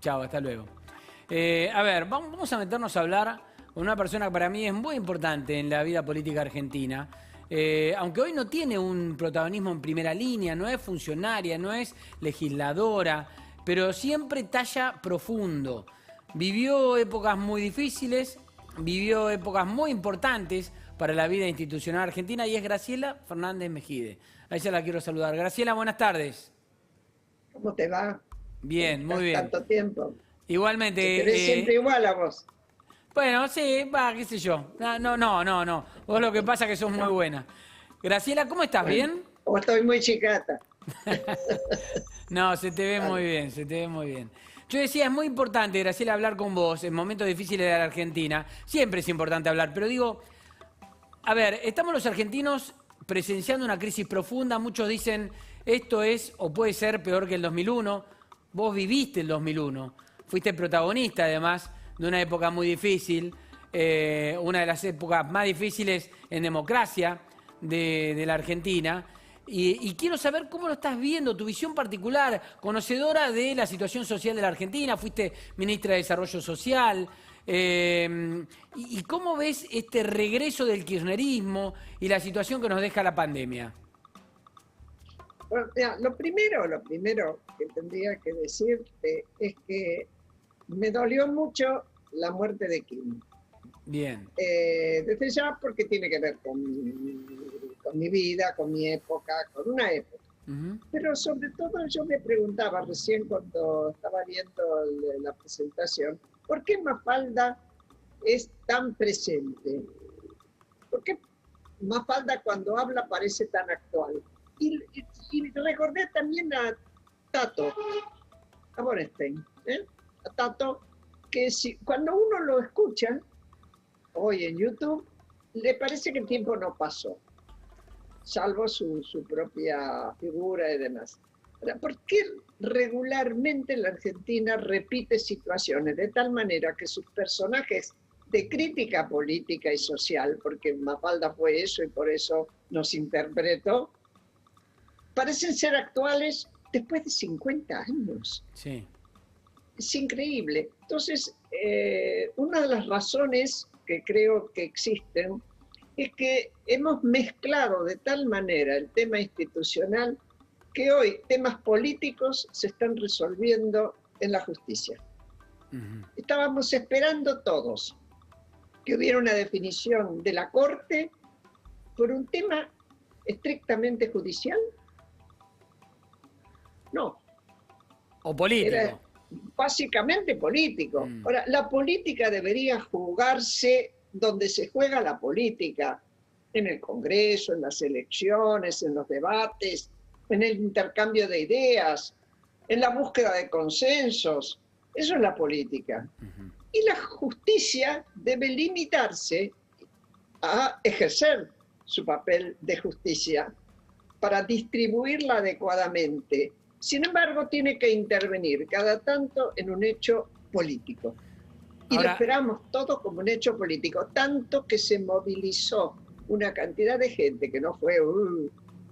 Chao, hasta luego. A ver, vamos a meternos a hablar con una persona que para mí es muy importante en la vida política argentina. Aunque hoy no tiene un protagonismo en primera línea, no es funcionaria, no es legisladora, pero siempre talla profundo. Vivió épocas muy difíciles, vivió épocas muy importantes para la vida institucional argentina y es Graciela Fernández Mejide. A ella la quiero saludar. Graciela, buenas tardes. ¿Cómo te va? Bien, muy bien. Tanto tiempo. Si Igualmente, querés siempre igual a vos. bueno, sí, va, qué sé yo. No. Vos lo que pasa es que sos muy buena. Graciela, ¿cómo estás? Bueno, ¿Bien? o estoy muy chicata. No, se te ve muy Dale. bien, se te ve muy bien. Yo decía, es muy importante, Graciela, hablar con vos en momentos difíciles de la Argentina. Siempre es importante hablar, pero digo, a ver, estamos los argentinos presenciando una crisis profunda. Muchos dicen, esto es o puede ser peor que el 2001. Vos viviste el 2001. Fuiste protagonista, además, de una época muy difícil. Una de las épocas más difíciles en democracia de la Argentina. Y quiero saber cómo lo estás viendo, tu visión particular, conocedora de la situación social de la Argentina. Fuiste ministra de Desarrollo Social. ¿Y cómo ves este regreso del kirchnerismo y la situación que nos deja la pandemia? Bueno, mira, lo primero que tendría que decirte es que me dolió mucho la muerte de Kim. Bien. Desde ya porque tiene que ver con mi vida, con mi época, con una época. Ujú. Pero sobre todo yo me preguntaba recién cuando estaba viendo la presentación, ¿por qué Mafalda es tan presente? ¿Por qué Mafalda cuando habla parece tan actual? Y recordé también a Tato, a Borestein, a Tato, que cuando uno lo escucha hoy en YouTube, le parece que el tiempo no pasó, salvo su propia figura y demás. Ahora, ¿por qué regularmente la Argentina repite situaciones de tal manera que sus personajes de crítica política y social, porque Mafalda fue eso y por eso nos interpretó, parecen ser actuales después de 50 años? Sí. Es increíble. Entonces, una de las razones que creo que existen es que hemos mezclado de tal manera el tema institucional que hoy temas políticos se están resolviendo en la justicia. Ujú. Estábamos esperando todos que hubiera una definición de la Corte por un tema estrictamente judicial. No, O político. era básicamente político. Mm. Ahora, la política debería jugarse donde se juega la política, en el Congreso, en las elecciones, en los debates, en el intercambio de ideas, en la búsqueda de consensos. Eso es la política. Ujú. Y la justicia debe limitarse a ejercer su papel de justicia para distribuirla adecuadamente. Sin embargo, tiene que intervenir cada tanto en un hecho político. Y lo Ahora, esperamos todo como un hecho político, tanto que se movilizó una cantidad de gente que no fue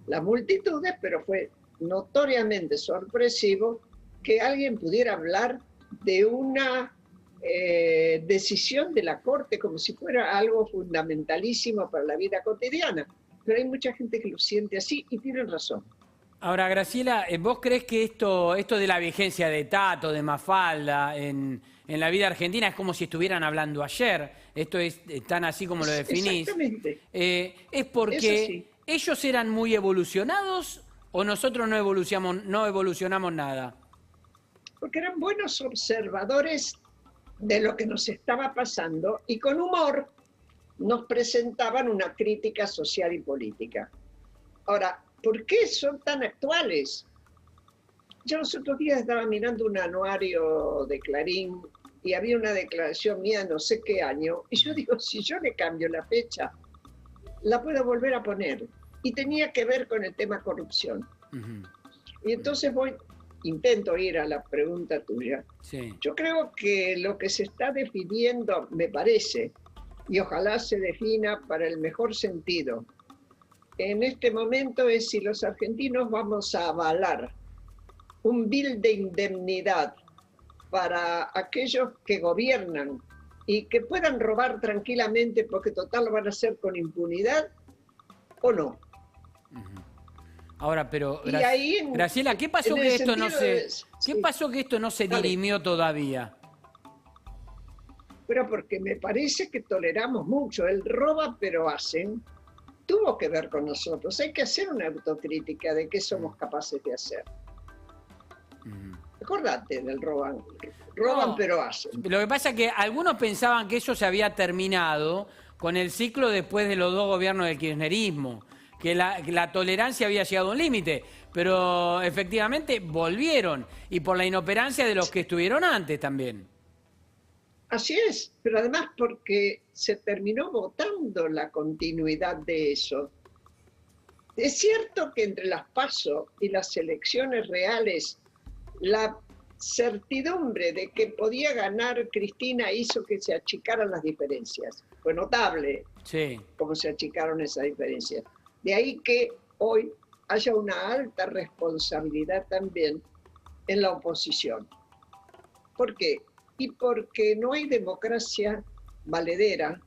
las multitudes, pero fue notoriamente sorpresivo que alguien pudiera hablar de una decisión de la Corte como si fuera algo fundamentalísimo para la vida cotidiana. Pero hay mucha gente que lo siente así y tienen razón. Graciela, ¿vos crees que esto de la vigencia de Tato, de Mafalda en la vida argentina es como si estuvieran hablando ayer? Esto es tan así como lo definís. Exactamente. ¿Es Es porque así. ellos eran muy evolucionados o nosotros no evolucionamos nada? Porque eran buenos observadores de lo que nos estaba pasando y con humor nos presentaban una crítica social y política. Ahora, ¿por qué son tan actuales? Yo los otros días estaba mirando un anuario de Clarín y había una declaración mía no sé qué año, y yo digo, si yo le cambio la fecha, la puedo volver a poner. Y tenía que ver con el tema corrupción. Ujú. Y entonces intento ir a la pregunta tuya. Sí. Yo creo que lo que se está definiendo, me parece, y ojalá se defina para el mejor sentido, en este momento es si los argentinos vamos a avalar un bill de indemnidad para aquellos que gobiernan y que puedan robar tranquilamente porque total lo van a hacer con impunidad o no. Ahora, pero Y ahí Graciela, ¿qué pasó en que el esto no sentido se, de- qué sí, pasó que esto no se dale. dirimió todavía? Pero porque me parece que toleramos mucho. El roba pero hacen tuvo que ver con nosotros. Hay que hacer una autocrítica de qué somos capaces de hacer. Acordate del roban. Roban No, pero hacen. lo que pasa es que algunos pensaban que eso se había terminado con el ciclo después de los 2 gobiernos del kirchnerismo, que la tolerancia había llegado a un límite, pero efectivamente volvieron, y por la inoperancia de los que estuvieron antes también. Así es, pero además porque se terminó votando la continuidad de eso. Es cierto que entre las PASO y las elecciones reales, la certidumbre de que podía ganar Cristina hizo que se achicaran las diferencias. Fue notable Sí. cómo se achicaron esas diferencias. De ahí que hoy haya una alta responsabilidad también en la oposición. ¿Por qué? Y porque no hay democracia valedera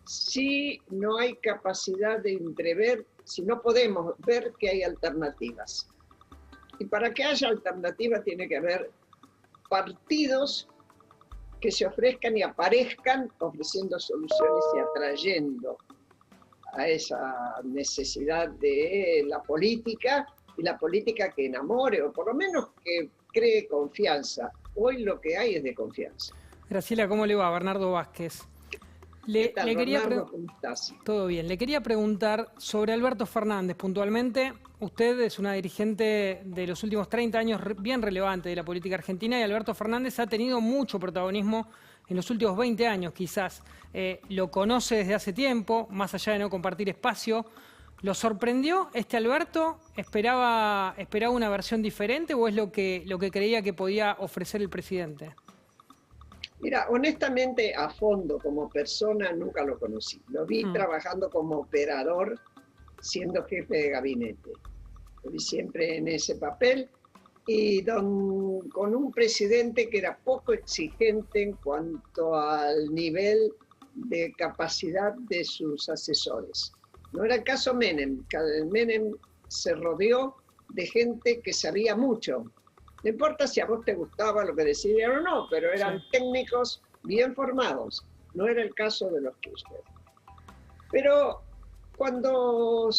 si no hay capacidad de entrever, si no podemos ver que hay alternativas. Y para que haya alternativas tiene que haber partidos que se ofrezcan y aparezcan ofreciendo soluciones y atrayendo a esa necesidad de la política, y la política que enamore o por lo menos que cree confianza. Hoy lo que hay es de confianza. Graciela, ¿cómo le va? Bernardo Vázquez. ¿Qué tal, Bernardo? ¿Cómo estás? Todo bien. Le quería preguntar sobre Alberto Fernández puntualmente. Usted es una dirigente de los últimos 30 años bien relevante de la política argentina, y Alberto Fernández ha tenido mucho protagonismo en los últimos 20 años quizás. Lo conoce desde hace tiempo, más allá de no compartir espacio. ¿Lo sorprendió este Alberto? ¿Esperaba una versión diferente o es lo que creía que podía ofrecer el presidente? Mira, honestamente, a fondo, como persona, nunca lo conocí. Lo vi trabajando como operador, siendo jefe de gabinete. Lo vi siempre en ese papel y con un presidente que era poco exigente en cuanto al nivel de capacidad de sus asesores. No era el caso Menem. Menem se rodeó de gente que sabía mucho. No importa si a vos te gustaba lo que decían o no, pero eran técnicos bien formados. No era el caso de los Kirchner. Pero cuando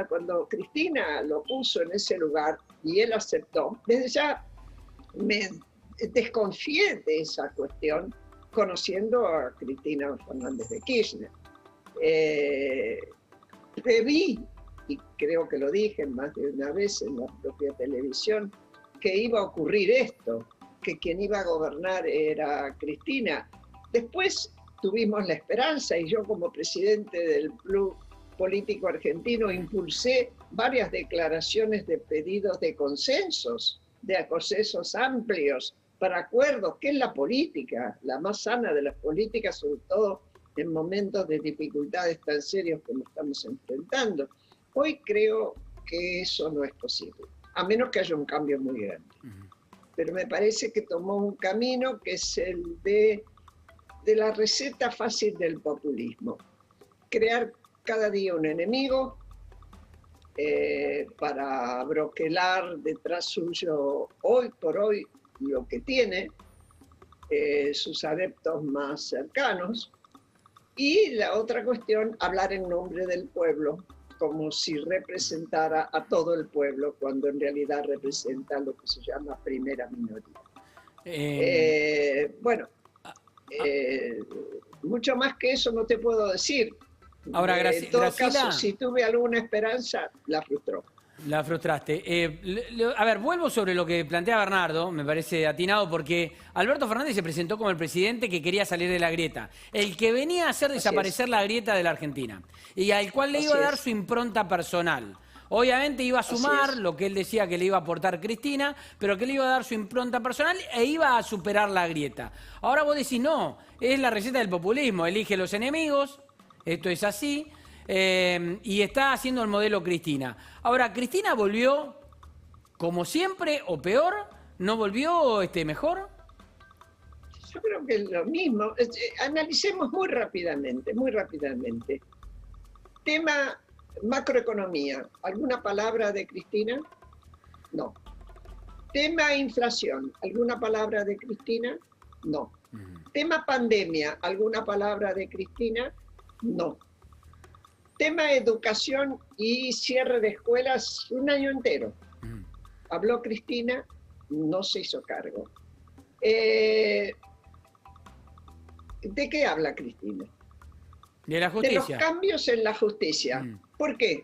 cuando Cristina lo puso en ese lugar y él aceptó, desde ya me desconfié de esa cuestión conociendo a Cristina Fernández de Kirchner. Preví, y creo que lo dije más de una vez en la propia televisión, que iba a ocurrir esto, que quien iba a gobernar era Cristina. Después tuvimos la esperanza y yo como presidente del Club Político Argentino impulsé varias declaraciones de pedidos de consensos, de consensos amplios para acuerdos, que es la política, la más sana de las políticas, sobre todo en momentos de dificultades tan serios como estamos enfrentando. Hoy creo que eso no es posible, a menos que haya un cambio muy grande. Pero me parece que tomó un camino que es el de la receta fácil del populismo. Crear cada día un enemigo para broquelar detrás suyo hoy por hoy lo que tiene, sus adeptos más cercanos. Y la otra cuestión, hablar en nombre del pueblo, como si representara a todo el pueblo, cuando en realidad representa lo que se llama primera minoría. Mucho más que eso no te puedo decir. Ahora, En todo Graciela, caso, si tuve alguna esperanza, la frustró. la frustraste. A ver, vuelvo sobre lo que plantea Bernardo, me parece atinado, porque Alberto Fernández se presentó como el presidente que quería salir de la grieta, el que venía a hacer desaparecer la grieta de la Argentina, y al cual le iba a dar su impronta personal. Obviamente iba a sumar lo que él decía que le iba a aportar Cristina, pero que le iba a dar su impronta personal e iba a superar la grieta. Ahora vos decís, no, es la receta del populismo, elige los enemigos, esto es así, y está haciendo el modelo Cristina. Ahora, ¿Cristina volvió como siempre o peor? ¿No volvió mejor? creo que es lo mismo. Analicemos muy rápidamente, muy rápidamente. Tema macroeconomía. ¿Alguna palabra de Cristina? No. Tema inflación. ¿Alguna palabra de Cristina? No. Tema pandemia. ¿Alguna palabra de Cristina? No. Tema educación y cierre de escuelas un año entero. Habló Cristina, no se hizo cargo. ¿De qué habla Cristina? De la De justicia. los cambios en la justicia. ¿Por qué?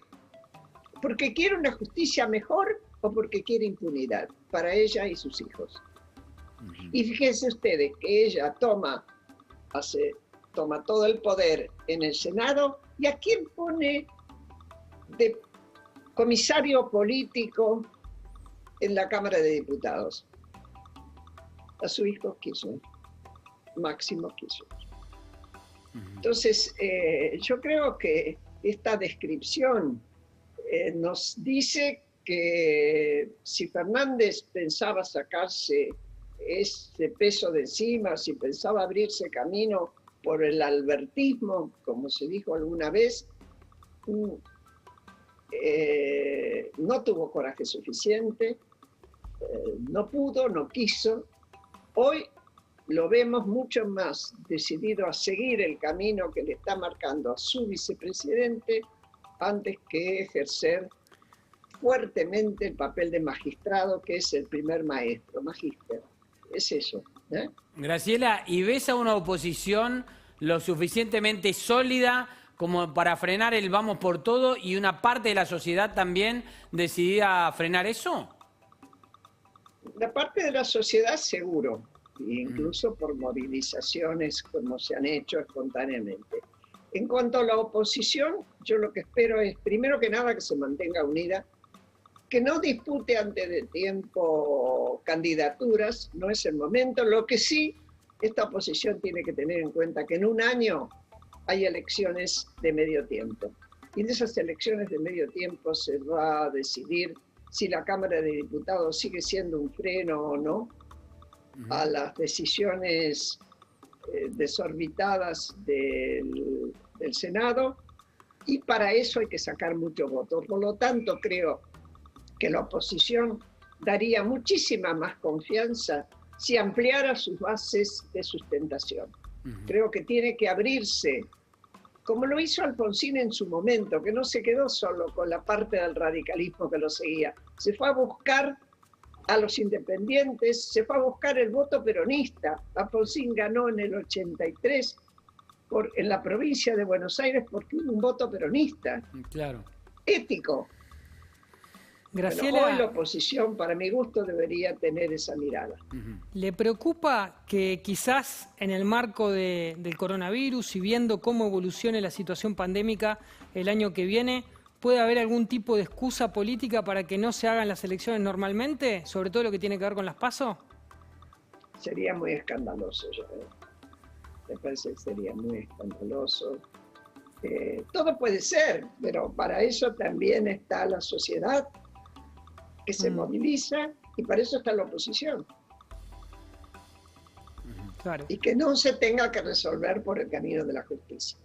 ¿Porque quiere una justicia mejor o porque quiere impunidad para ella y sus hijos? Y fíjense ustedes que ella toma todo el poder en el Senado, ¿y a quién pone de comisario político en la Cámara de Diputados? A su hijo Kirchner, Máximo Kirchner. Entonces, yo creo que esta descripción nos dice que si Fernández pensaba sacarse ese peso de encima, si pensaba abrirse camino por el albertismo, como se dijo alguna vez, no tuvo coraje suficiente, no pudo, no quiso. Hoy lo vemos mucho más decidido a seguir el camino que le está marcando a su vicepresidente antes que ejercer fuertemente el papel de magistrado, que es el primer maestro, magíster. Es eso. Graciela, ¿y ves a una oposición lo suficientemente sólida como para frenar el vamos por todo y una parte de la sociedad también decidida a frenar eso? La parte de la sociedad seguro, incluso por movilizaciones como se han hecho espontáneamente. En cuanto a la oposición, yo lo que espero es, primero que nada, que se mantenga unida, que no dispute antes de tiempo candidaturas, no es el momento. Lo que sí, esta oposición tiene que tener en cuenta que en un año hay elecciones de medio tiempo. Y en esas elecciones de medio tiempo se va a decidir si la Cámara de Diputados sigue siendo un freno o no a las decisiones desorbitadas del Senado, y para eso hay que sacar muchos votos. Por lo tanto, creo que la oposición daría muchísima más confianza si ampliara sus bases de sustentación. Creo que tiene que abrirse, como lo hizo Alfonsín en su momento, que no se quedó solo con la parte del radicalismo que lo seguía, se fue a buscar a los independientes, se fue a buscar el voto peronista. Alfonsín ganó en el 83 en la provincia de Buenos Aires porque hubo un voto peronista. Claro. Ético. Graciela, Bueno, hoy la oposición, para mi gusto, debería tener esa mirada. ¿le preocupa que quizás en el marco del coronavirus y viendo cómo evolucione la situación pandémica el año que viene, puede haber algún tipo de excusa política para que no se hagan las elecciones normalmente, sobre todo lo que tiene que ver con las PASO? Sería muy escandaloso, yo creo. Me parece que sería muy escandaloso. Todo puede ser, pero para eso también está la sociedad que se moviliza, y para eso está la oposición. Claro. Y que no se tenga que resolver por el camino de la justicia.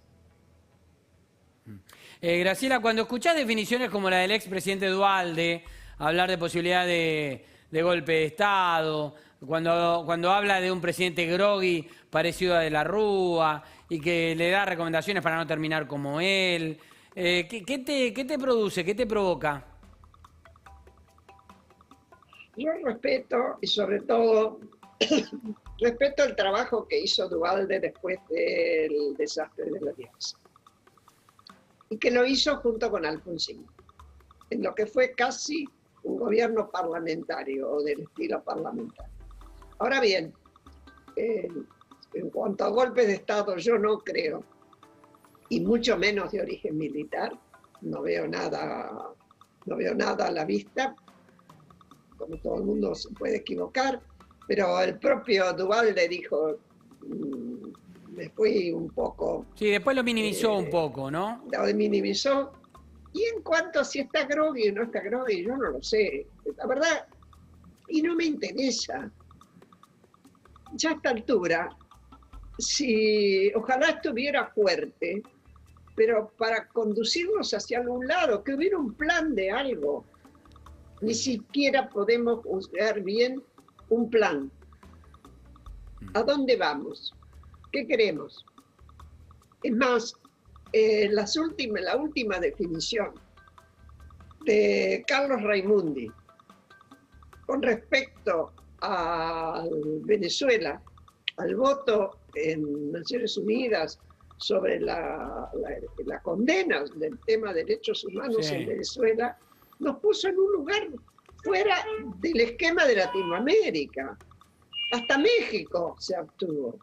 Graciela, cuando escuchás definiciones como la del expresidente Duhalde, hablar de posibilidad de golpe de Estado, cuando habla de un presidente grogui parecido a De la Rúa y que le da recomendaciones para no terminar como él, ¿qué te produce, qué te provoca? Yo respeto, y sobre todo, respeto el trabajo que hizo Duhalde después del desastre de la Alianza. Y que lo hizo junto con Alfonsín, en lo que fue casi un gobierno parlamentario o del estilo parlamentario. Ahora bien, en cuanto a golpes de Estado, yo no creo, y mucho menos de origen militar, no veo nada a la vista. Como todo el mundo se puede equivocar, pero el propio Duhalde dijo, me fui un poco... Sí, después lo minimizó un poco, ¿no? Lo minimizó. Y en cuanto a si está grogui o no está grogui, yo no lo sé. La verdad, y no me interesa. Ya a esta altura, si ojalá estuviera fuerte, pero para conducirnos hacia algún lado, que hubiera un plan de algo. Ni siquiera podemos juzgar bien un plan. ¿A dónde vamos? ¿Qué queremos? Es más, la última definición de Carlos Raimundi con respecto a Venezuela, al voto en Naciones Unidas sobre la condena del tema de derechos humanos en Venezuela, nos puso en un lugar fuera del esquema de Latinoamérica. Hasta México se abstuvo.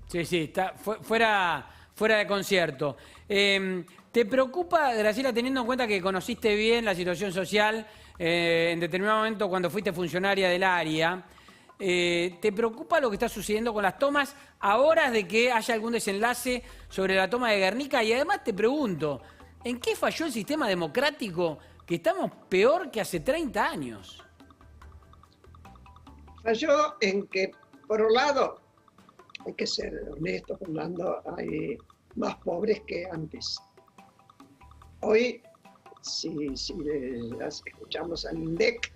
Sí, sí, está fuera de concierto. ¿Te preocupa, Graciela, teniendo en cuenta que conociste bien la situación social en determinado momento cuando fuiste funcionaria del área, ¿te preocupa lo que está sucediendo con las tomas a horas de que haya algún desenlace sobre la toma de Guernica? Y además te pregunto, ¿en qué falló el sistema democrático que estamos peor que hace 30 años? Falló en que, por un lado, hay que ser honestos, Fernando, hay más pobres que antes. Hoy, si escuchamos al INDEC,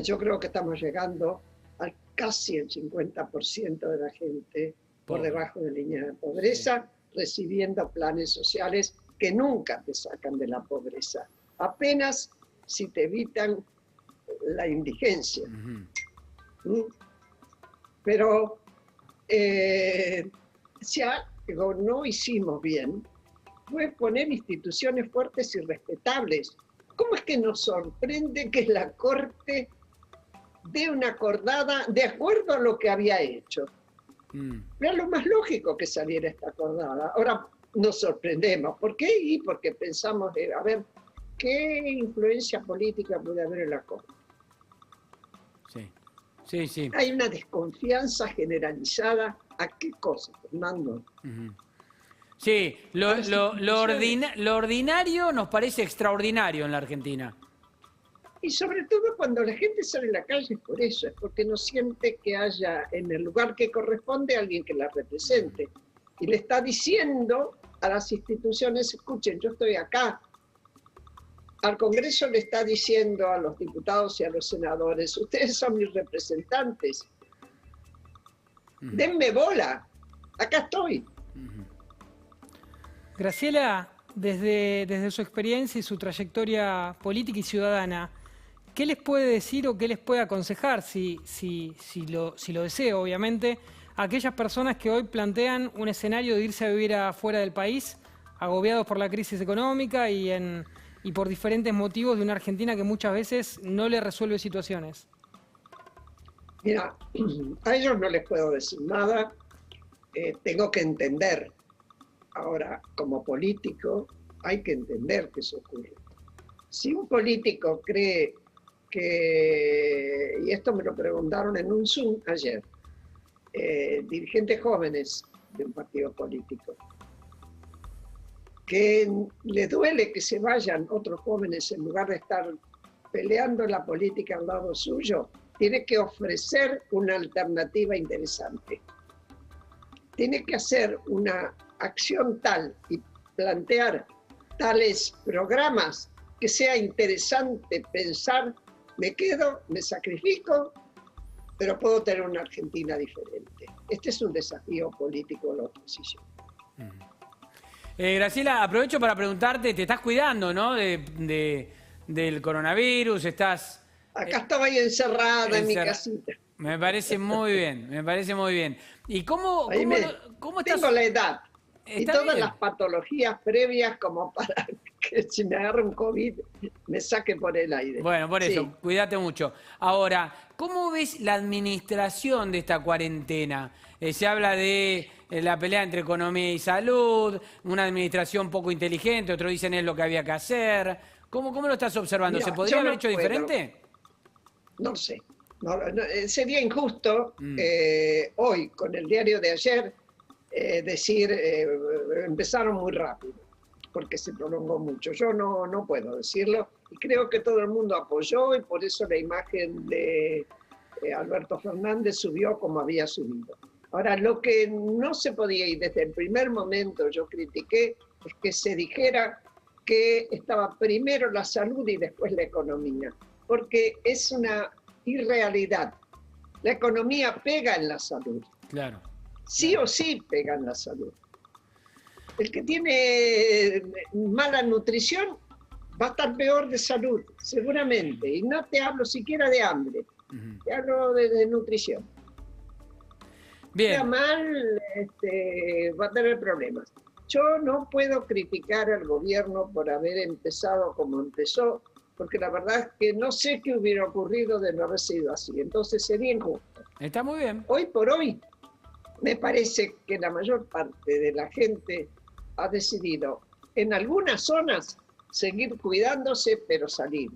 yo creo que estamos llegando a casi el 50% de la gente por debajo de la línea de pobreza, recibiendo planes sociales que nunca te sacan de la pobreza, apenas si te evitan la indigencia. Pero si algo no hicimos bien, fue poner instituciones fuertes y respetables. ¿Cómo es que nos sorprende que la Corte dé una acordada de acuerdo a lo que había hecho? Era lo más lógico que saliera esta acordada. Ahora nos sorprendemos. ¿Por qué? Y porque pensamos, a ver, ¿qué influencia política puede haber en la Corte? Sí, sí, sí. Hay una desconfianza generalizada. ¿A qué cosa, Fernando? Sí, lo ordinario nos parece extraordinario en la Argentina. Y sobre todo cuando la gente sale a la calle es por eso, es porque no siente que haya en el lugar que corresponde alguien que la represente. Y le está diciendo a las instituciones, escuchen, yo estoy acá. Al Congreso le está diciendo a los diputados y a los senadores, ustedes son mis representantes. Denme bola, acá estoy. Graciela, desde su experiencia y su trayectoria política y ciudadana, ¿qué les puede decir o qué les puede aconsejar, si lo desea, obviamente, a aquellas personas que hoy plantean un escenario de irse a vivir afuera del país, agobiados por la crisis económica y por diferentes motivos de una Argentina que muchas veces no le resuelve situaciones? Mira, a ellos no les puedo decir nada, tengo que entender. Ahora, como político, hay que entender que eso ocurre. Si un político cree que, y esto me lo preguntaron en un Zoom ayer, dirigentes jóvenes de un partido político, que le duele que se vayan otros jóvenes en lugar de estar peleando la política al lado suyo, tiene que ofrecer una alternativa interesante. Tiene que hacer una acción tal y plantear tales programas que sea interesante pensar, me quedo, me sacrifico, pero puedo tener una Argentina diferente. Este es un desafío político de la oposición. Graciela, aprovecho para preguntarte, te estás cuidando, ¿no? Del coronavirus, estás... Acá estaba ahí encerrada en mi casita. Me parece muy bien, me parece muy bien. ¿Y cómo estás? Tengo la edad y todas bien. las patologías previas como para que si me agarra un COVID me saque por el aire. Bueno, por eso, Sí. cuídate mucho. Ahora, ¿cómo ves la administración de esta cuarentena? Se habla de la pelea entre economía y salud, una administración poco inteligente, otros dicen es lo que había que hacer. ¿Cómo lo estás observando? Mira, ¿Se podría yo haber no hecho puedo. diferente? No sé. Sería injusto hoy, con el diario de ayer, decir empezaron muy rápido, porque se prolongó mucho. Yo no puedo decirlo y creo que todo el mundo apoyó y por eso la imagen de Alberto Fernández subió como había subido. Ahora, lo que no se podía, y desde el primer momento yo critiqué, es que se dijera que estaba primero la salud y después la economía, porque es una irrealidad. La economía pega en la salud. Claro. Sí o sí pega en la salud. El que tiene mala nutrición va a estar peor de salud, seguramente. Y no te hablo siquiera de hambre, te hablo de nutrición. Bien. Está mal, va a tener problemas. Yo no puedo criticar al gobierno por haber empezado como empezó, porque la verdad es que no sé qué hubiera ocurrido de no haber sido así. Entonces sería injusto. Está muy bien. Hoy por hoy, me parece que la mayor parte de la gente ha decidido en algunas zonas seguir cuidándose, pero salir.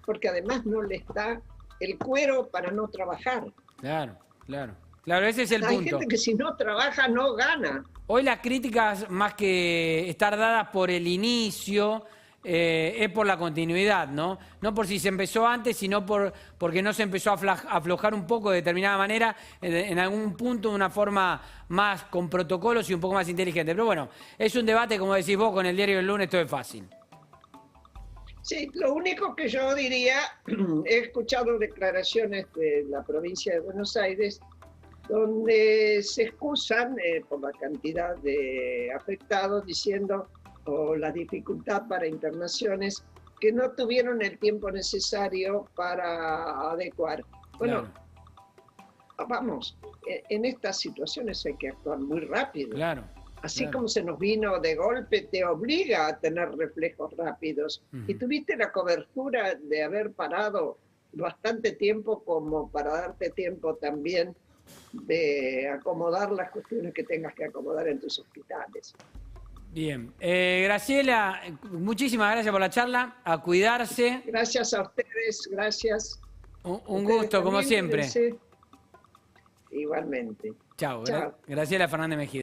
Porque además no les da el cuero para no trabajar. Claro, claro. Claro, ese es el Hay punto. gente que si no trabaja no gana. Hoy las críticas, más que estar dadas por el inicio, es por la continuidad, ¿no? No por si se empezó antes, sino porque no se empezó a aflojar un poco de determinada manera, en algún punto, de una forma más con protocolos y un poco más inteligente. Pero bueno, es un debate, como decís vos, con el diario del lunes, todo es fácil. Sí, lo único que yo diría, he escuchado declaraciones de la provincia de Buenos Aires donde se excusan por la cantidad de afectados diciendo o la dificultad para internaciones que no tuvieron el tiempo necesario para adecuar. Bueno, claro. Vamos, en estas situaciones hay que actuar muy rápido. Claro. Así claro. como se nos vino de golpe, te obliga a tener reflejos rápidos. Y tuviste la cobertura de haber parado bastante tiempo como para darte tiempo también de acomodar las cuestiones que tengas que acomodar en tus hospitales. Bien. Graciela, muchísimas gracias por la charla. A cuidarse. Gracias a ustedes, gracias. Un gusto, como siempre. Igualmente. Chao. Chao. Graciela Fernández Mejía.